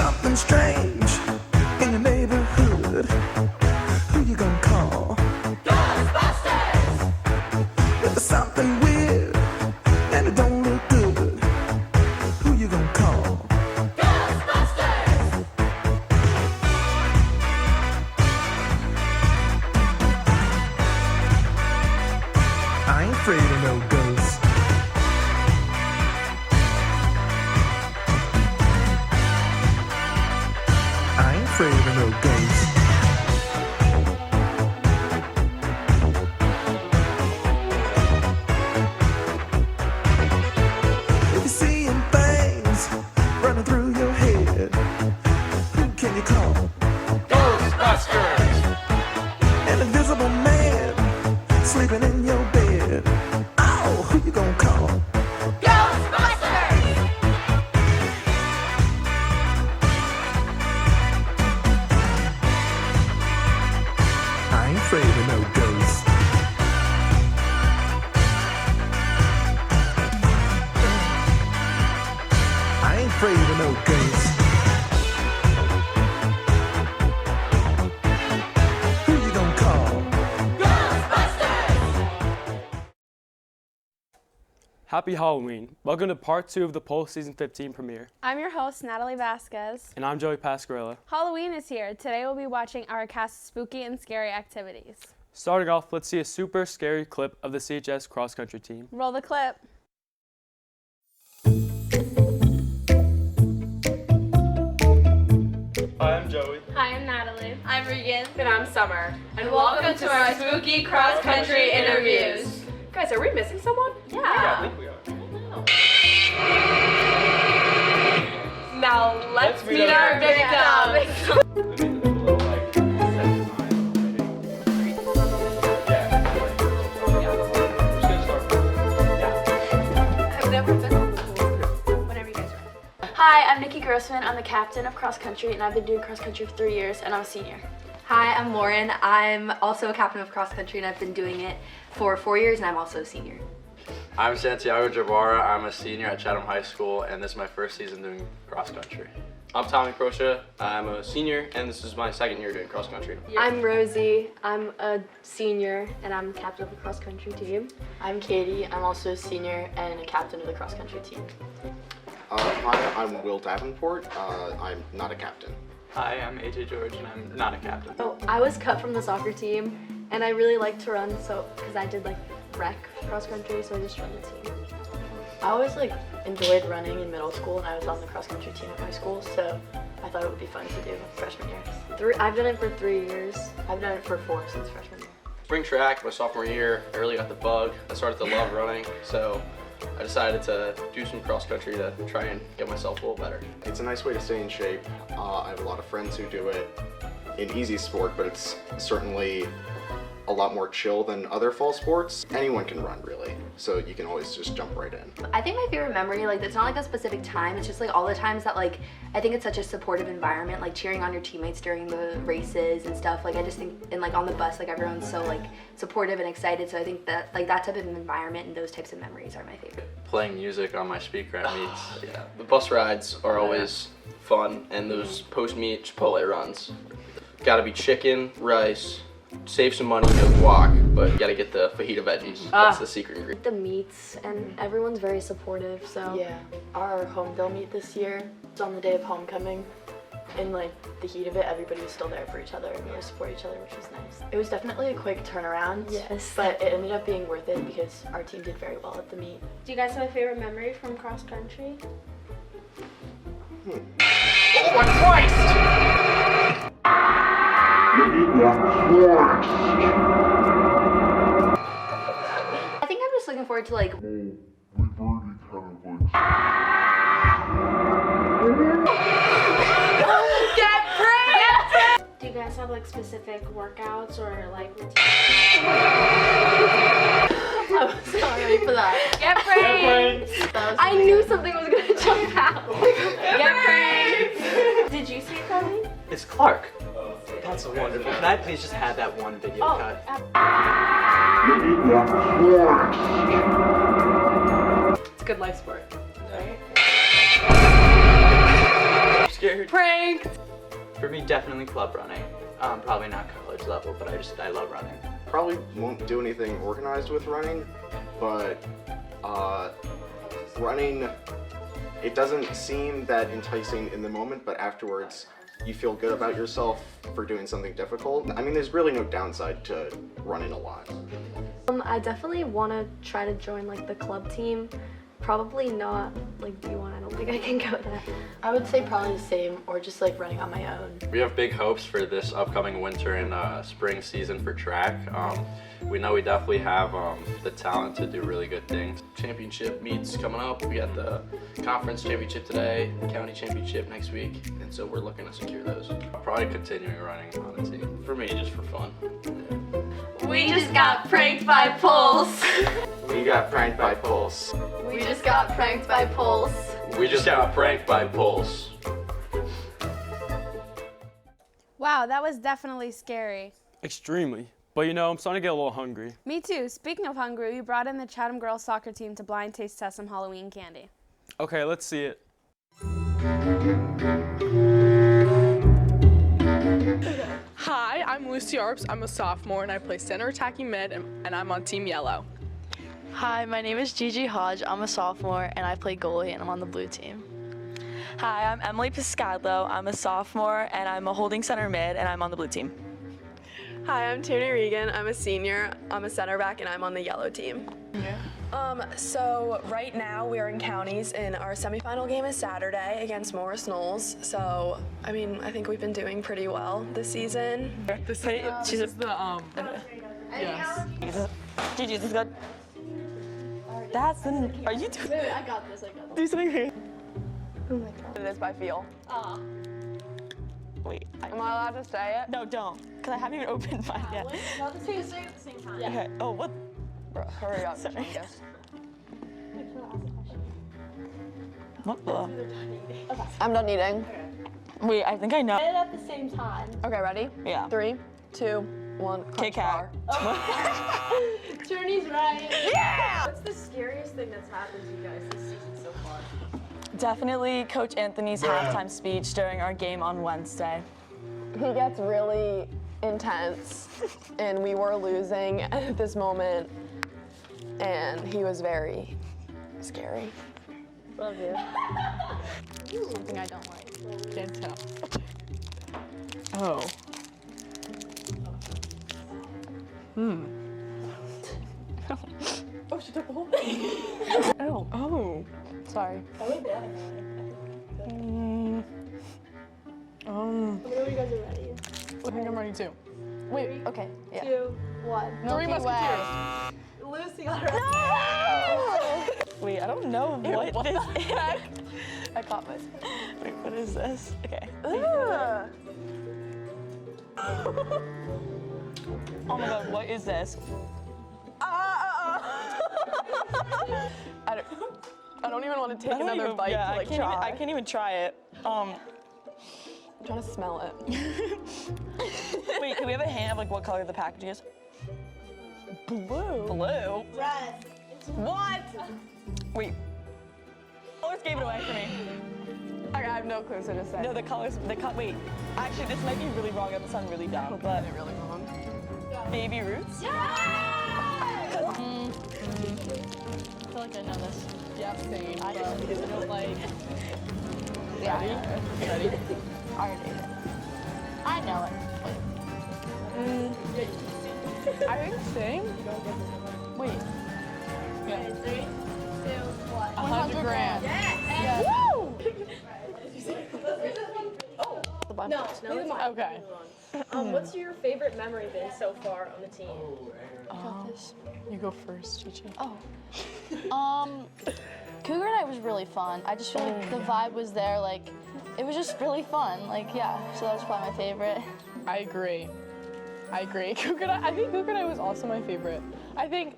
something strange in your neighborhood, who you gonna call? Ghostbusters! If there's something weird and it don't look good, who you gonna call? Ghostbusters! I ain't afraid of no ghosts. I ain't afraid of no ghosts. If you're seeing things running through your head, who can you call? Ghostbusters! An invisible man sleeping in your bed. Oh, who you gonna call? Ghostbusters! I ain't afraid of no ghosts. I ain't afraid of no ghosts. Who you gonna call? Happy Halloween. Welcome to part 2 of the Pulse Season 15 premiere. I'm your host, Natalie Vasquez. And I'm Joey Pasquarella. Halloween is here. Today we'll be watching our cast of spooky and scary activities. Starting off, let's see a super scary clip of the CHS cross country team. Roll the clip. Hi, I'm Joey. Hi, I'm Natalie. I'm Regan. And I'm Summer. And welcome to our spooky cross-country interviews. Guys, are we missing someone? I think we are. Now let's meet our victims. I've never been on before. Whenever you guys are. Hi, I'm Nikki Grossman. I'm the captain of cross country, and I've been doing cross country for 3 years, and I'm a senior. Hi, I'm Lauren. I'm also a captain of cross country and I've been doing it for 4 years and I'm also a senior. I'm Santiago Jabara. I'm a senior at Chatham High School and this is my first season doing cross country. I'm Tommy Proscia. I'm a senior and this is my second year doing cross country. I'm Rosie. I'm a senior, and I'm captain of the cross country team. I'm Katie. I'm also a senior and a captain of the cross country team. Hi, I'm Will Davenport. I'm not a captain. Hi, I'm AJ George and I'm not a captain. So I was cut from the soccer team, and I really like to run, so because I did like rec cross country, so I just joined the team. I always enjoyed running in middle school, and I was on the cross country team at my school, so I thought it would be fun to do freshman year. I've done it for 3 years. I've done it for 4 since freshman year. Spring track, my sophomore year, I really got the bug. I started to love running, so I decided to do some cross country to try and get myself a little better. It's a nice way to stay in shape. I have a lot of friends who do it in easy sport, but it's certainly a lot more chill than other fall sports. Anyone can run, really, so you can always just jump right in. I think my favorite memory, it's not a specific time, it's just all the times that I think it's such a supportive environment, cheering on your teammates during the races and stuff. I just think, and on the bus, everyone's so supportive and excited, so I think that that type of environment and those types of memories are my favorite. Playing music on my speaker at meets. Yeah, the bus rides are always fun and those post-meet Chipotle runs. Gotta be chicken, rice, save some money, no guac, but you gotta get the fajita veggies. That's the secret ingredient. The meets, and everyone's very supportive, so. Yeah, our homeville meet this year, it's on the day of homecoming. In the heat of it, everybody was still there for each other and we support each other, which was nice. It was definitely a quick turnaround, Yes. but it ended up being worth it because our team did very well at the meet. Do you guys have a favorite memory from cross country? Oh my Christ! I think I'm just looking forward to Do you guys have specific workouts or routines? I was not ready for that. Get pranked! I knew something was gonna jump out. Get pranked! Did you see it coming? It's Clark. That's wonderful. Can I please just have that one video cut? It's a good life sport. scared. Pranked. For me, definitely club running. Probably not college level, but I love running. Probably won't do anything organized with running, but running, it doesn't seem that enticing in the moment, but afterwards you feel good about yourself for doing something difficult. I mean, there's really no downside to running a lot. I definitely want to try to join like the club team. Probably not like D1. I don't think I can go there. I would say probably the same, or just like running on my own. We have big hopes for this upcoming winter and spring season for track. We know we definitely have the talent to do really good things. Championship meets coming up. We got the conference championship today, county championship next week, and so we're looking to secure those. Probably continuing running on the team. For me, just for fun. We just got pranked by Pulse. We got pranked by Pulse. We just got pranked by Pulse. We just got pranked by Pulse. Wow, that was definitely scary. Extremely. But you know, I'm starting to get a little hungry. Me too. Speaking of hungry, we brought in the Chatham girls soccer team to blind taste test some Halloween candy. Okay, let's see it. Hi, I'm Lucy Arps. I'm a sophomore and I play center attacking mid and I'm on Team Yellow. Hi, my name is Gigi Hodge. I'm a sophomore and I play goalie and I'm on the blue team. Hi, I'm Emily Piscadlo. I'm a sophomore and I'm a holding center mid and I'm on the blue team. Hi, I'm Tierney Regan. I'm a senior. I'm a center back and I'm on the yellow team. So right now we are in counties and our semifinal game is Saturday against Morris Knowles. So, I mean, I think we've been doing pretty well this season. This is the yes. Gigi, this is good. That's the. Are you doing? Wait, I got this. Do something here. Oh my God. It is by feel. Wait. Am I allowed to say it? No, don't. Cause I haven't even opened mine yet. No, the same at the same time. Okay. Oh, what? Bro, hurry up. Sorry. Yes. What the? I'm done eating. Wait, I think I know. Say it at the same time. Okay, ready? Yeah. 3, 2, 1. Kit Kat. Journey's right. Yeah! What's the scariest thing that's happened to you guys this season so far? Definitely Coach Anthony's halftime speech during our game on Wednesday. He gets really intense and we were losing at this moment and he was very scary. Love you. Something I don't like. Can't tell. Oh. Oh, she took the whole thing. Oh. Oh. Sorry. Whenever you guys are ready. I think I'm ready too. Wait, okay. Yeah. 2, 1. Three Musketeers. Lucy got it. No! Wait, I don't know what this is. I caught myself. Wait, what is this? Okay. Oh my god, what is this? I don't even want to take another bite to like try. I can't even try it. I'm trying to smell it. Wait, can we have a hint of like what color the package is? Blue. Blue? Red. What? Wait. Colors gave it away for me. Okay, I have no clue, so just say. No, the colors, wait. Actually, this might be really wrong. It sounds really dumb, but. Is it really wrong? Baby Roots? Yeah! I feel like I know this. Yeah, same. I don't like. Yeah. Ready? I already did it. I know it. I think same. Wait. Yeah. 3, 2, 1. 100 grand. Yes! Woo! No, Okay. what's your favorite memory been so far on the team? You go first, Gigi. Cougar Night was really fun. I just feel like the vibe was there. Like, it was just really fun. Like, yeah. So that was probably my favorite. I agree. I think Cougar Night was also my favorite. I think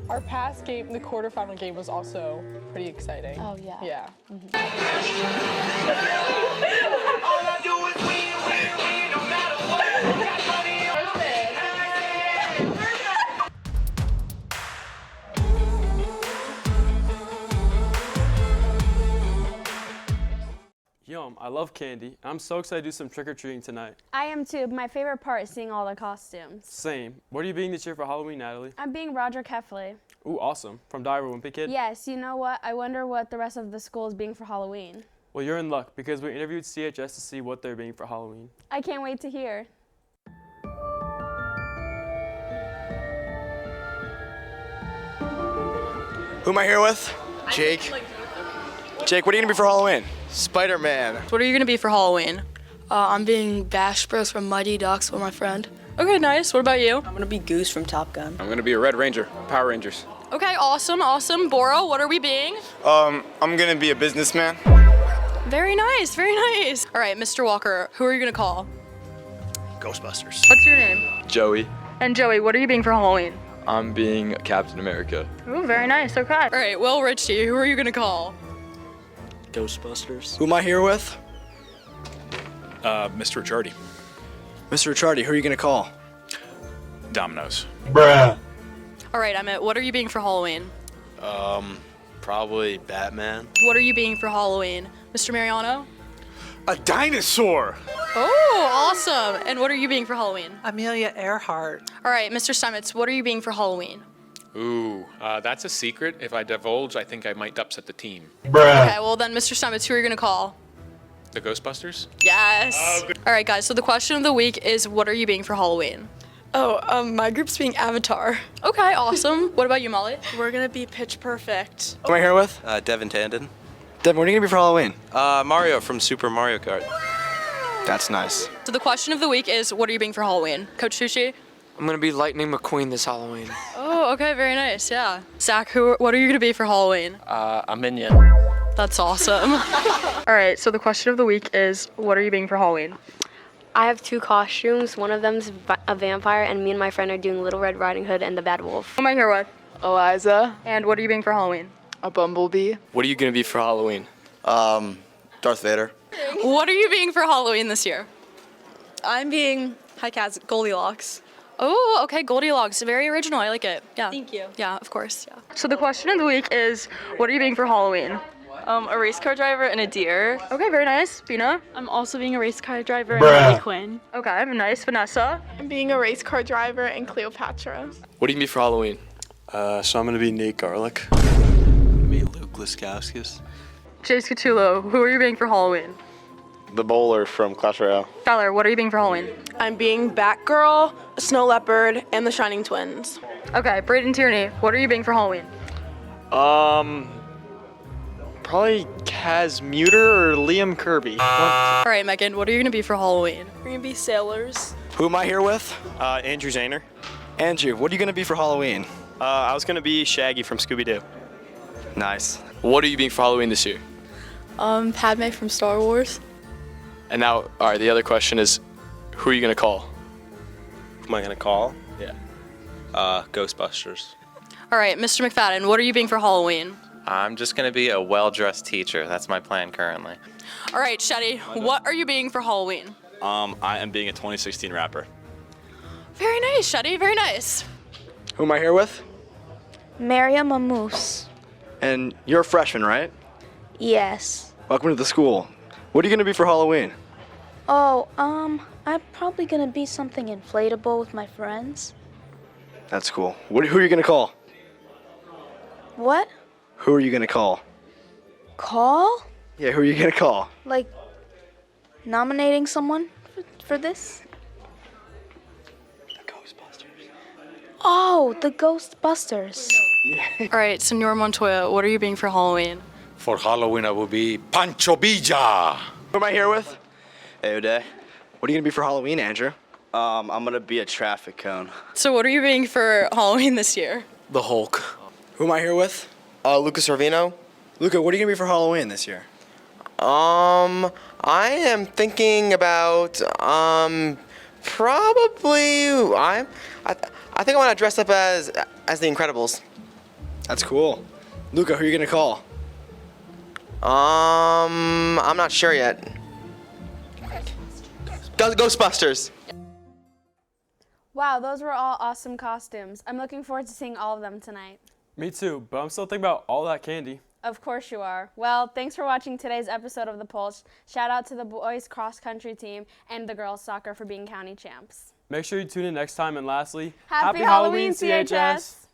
our past game, the quarterfinal game, was also pretty exciting. Oh yeah. Yeah. All I do is win, no matter what. Got money on Yum, I I love candy. I'm so excited to do some trick-or-treating tonight. I am too. My favorite part is seeing all the costumes. Same. What are you being this year for Halloween, Natalie? I'm being Roger Kefley. Ooh, awesome. From Diary Wimpy Kid? Yes, you know what? I wonder what the rest of the school is being for Halloween. Well, you're in luck because we interviewed CHS to see what they're being for Halloween. I can't wait to hear. Who am I here with? Jake. Jake, what are you gonna be for Halloween? Spider-Man. What are you gonna be for Halloween? I'm being Bash Bros from Mighty Ducks with my friend. Okay, nice. What about you? I'm gonna be Goose from Top Gun. I'm gonna be a Red Ranger, Power Rangers. Okay, awesome, awesome. Boro, what are we being? I'm gonna be a businessman. Very nice, very nice. All right, Mr. Walker, who are you gonna call? Ghostbusters. What's your name? Joey. And Joey, what are you being for Halloween? I'm being Captain America. Ooh, very nice, okay. All right, Will Richie, who are you gonna call? Ghostbusters. Who am I here with? Mr. Ricciardi. Mr. Ricciardi, who are you gonna call? Domino's. All right, Emmett, what are you being for Halloween? Probably Batman. What are you being for Halloween? Mr. Mariano? A dinosaur! Oh, awesome. And what are you being for Halloween? Amelia Earhart. All right, Mr. Stemets, what are you being for Halloween? Ooh, that's a secret. If I divulge, I think I might upset the team. Okay, well then, Mr. Stemets, who are you gonna call? The Ghostbusters? Yes. All right, guys, so the question of the week is, what are you being for Halloween? Oh, my group's being Avatar. Okay, awesome. What about you, Molly? We're gonna be Pitch Perfect. Who am I here with? Devin Tandon. Devin, what are you gonna be for Halloween? Mario from Super Mario Kart. That's nice. So the question of the week is, what are you being for Halloween? Coach Sushi? I'm gonna be Lightning McQueen this Halloween. Oh, okay, very nice, yeah. Zach, what are you gonna be for Halloween? A minion. That's awesome. All right, so the question of the week is, what are you being for Halloween? I have 2 costumes. One of them's a vampire, and me and my friend are doing Little Red Riding Hood and the Bad Wolf. Who am I here with? Eliza. And what are you being for Halloween? A bumblebee. What are you gonna be for Halloween? Darth Vader. What are you being for Halloween this year? I'm being Goldilocks. Oh, okay, Goldilocks. Very original. I like it. Yeah. Thank you. Yeah, of course. Yeah. So the question of the week is, what are you being for Halloween? A race car driver and a deer. Okay, very nice. Bina? I'm also being a race car driver and Harley Quinn. Okay, nice. Vanessa? I'm being a race car driver and Cleopatra. What are you gonna be for Halloween? So I'm gonna be Nate Garlic. Me, Luke Liskowskis. Jace Catullo, who are you being for Halloween? The bowler from Clash Royale. Tyler, what are you being for Halloween? I'm being Batgirl, Snow Leopard, and the Shining Twins. Okay, Braden Tierney, what are you being for Halloween? Probably Kaz Muter or Liam Kirby. All right, Megan, what are you gonna be for Halloween? We're gonna be sailors. Who am I here with? Andrew Zahner. Andrew, what are you gonna be for Halloween? I was gonna be Shaggy from Scooby-Doo. Nice. What are you being for Halloween this year? Padme from Star Wars. And now, all right, the other question is, who are you gonna call? Who am I gonna call? Yeah. Ghostbusters. All right, Mr. McFadden, what are you being for Halloween? I'm just gonna be a well-dressed teacher. That's my plan currently. All right, Shetty, what are you being for Halloween? I am being a 2016 rapper. Very nice, Shetty, very nice. Who am I here with? Mariam Amoose. And you're a freshman, right? Yes. Welcome to the school. What are you gonna be for Halloween? Oh, I'm probably gonna be something inflatable with my friends. That's cool. Who are you gonna call? What? Who are you gonna call? Call? Yeah, who are you gonna call? Like, nominating someone for this? The Ghostbusters. Oh, the Ghostbusters. All right, Senor Montoya, what are you being for Halloween? For Halloween, I will be Pancho Villa. Who am I here with? Hey, O'Day. What are you gonna be for Halloween, Andrew? I'm gonna be a traffic cone. So what are you being for Halloween this year? The Hulk. Who am I here with? Lucas Servino. Luca, what are you gonna be for Halloween this year? I am thinking about probably I think I want to dress up as the Incredibles. That's cool. Luca, who are you gonna call? I'm not sure yet. Ghostbusters. Wow, those were all awesome costumes. I'm looking forward to seeing all of them tonight. Me too, but I'm still thinking about all that candy. Of course you are. Well, thanks for watching today's episode of The Pulse. Shout out to the boys cross country team and the girls soccer for being county champs. Make sure you tune in next time, and lastly, Happy Halloween, CHS!